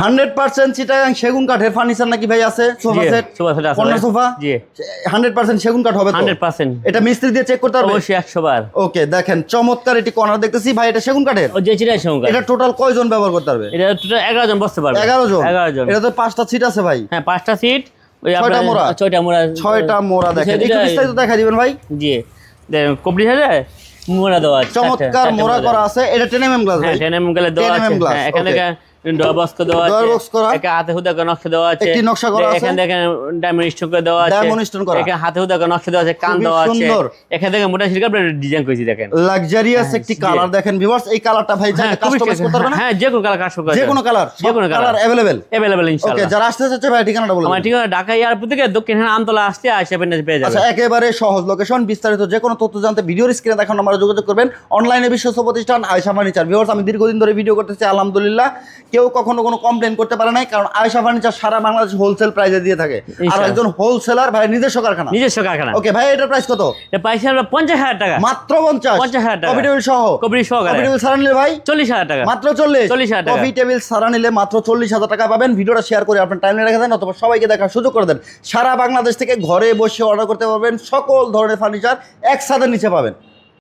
100% চিটাগাং সেগুন কাঠের ফার্নিচার নাকি ভাই আছে? সোফা সেট, কর্নার সোফা, জি 100% সেগুন কাঠ হবে তো? 100%। এটা মিস্ত্রি দিয়ে চেক করতে পারবে? অবশ্যই 100 বার। ওকে, দেখেন চমৎকার একটি কর্নার দেখতেছি ভাই, এটা সেগুন কাঠের? ও যে চিটাগাং সেগুন কাঠ। এটা টোটাল কয়জন ব্যবহার করতে পারবে? এটা টোটাল 11 জন বসতে পারবে। 11 জন? 11 জন। এটা তো 5টা সিট আছে ভাই। হ্যাঁ 5টা সিট, ওই 6টা মোড়া। 6টা মোড়া দেখেন, একটু বিস্তারিত দেখা দিবেন ভাই। জি দেখেন কমপ্লিট হয়ে যায়, মোড়া দেওয়া আছে, চমৎকার মোড়া করা আছে। এটা 10 mm গ্লাস ভাই? 10 mm গ্লাস দেওয়া আছে। হ্যাঁ এখান থেকে ডোর বক্স দেওয়া আছে, ডোর বক্স করা, একা হাতে হুদা করে নকশা দেওয়া আছে, একটি নকশা করা আছে। এখান দেখেন ডায়মন্ড স্টোন করে দেওয়া আছে, ডায়মন্ড স্টোন করা, এখানে হাতে হুদা করে নকশা দেওয়া আছে, কান দেওয়া আছে, এখান থেকে মোটা সিলকা ডিজাইন করেছি দেখেন। লাক্সারিয়াস একটি কালার দেখেন ভিউয়ার্স। এই কালারটা ভাই চাইলে কাস্টমাইজ করতে পারবে না? হ্যাঁ যে কোনো কালার কাস্টমাইজ করা, যে কোনো কালার, যে কোনো কালার अवेलेबल ইনশাআল্লাহ। ওকে, যারা আসতে চাচ্ছে ভাই ঠিকানাটা বলুন। আমার ঠিকানা ঢাকা এয়ারপোর্ট থেকে দক্ষিণ আমতলা আসতে পেয়ে যাবেন। আচ্ছা, একেবারে সহজ লোকেশন। বিস্তারিত যে কোনো তথ্য জানতে ভিডিওর স্ক্রিনে দেখানো নম্বরে যোগাযোগ করবেন। অনলাইনে বিশ্বস্ত প্রতিষ্ঠান আয়েশা ফার্নিচার। ভিউয়ার্স আমি দীর্ঘদিন ধরে ভিডিও করতেছি, আলহামদুলিল্লাহ কেউ কখনো কোনো কমপ্লেন করতে পারে নাই, কারণ আয়েশা ফার্নিচার সারা বাংলাদেশ হোলসেল প্রাইসে দিয়ে থাকে। আর একজন হোলসেলার ভাই, নিজস্ব কারখানা। ওকে ভাই, এটার প্রাইস কত? এটা প্রাইস আমরা 50,000 টাকা। মাত্র 50,000 টাকা। কফি টেবিল সহ? কফি টেবিল সারা নিলে ভাই 40,000 টাকা। মাত্র 40,000 টাকা। কফি টেবিল সারা নিলে মাত্র 40,000 টাকা পাবেন। ভিডিওটা শেয়ার করে আপনার টাইমলাইনে রেখে দেন অথবা সবাইকে দেখার সুযোগ করে দেন। সারা বাংলাদেশ থেকে ঘরে বসে অর্ডার করতে পারবেন, সকল ধরনের ফার্নিচার একসাথে নিচে পাবেন।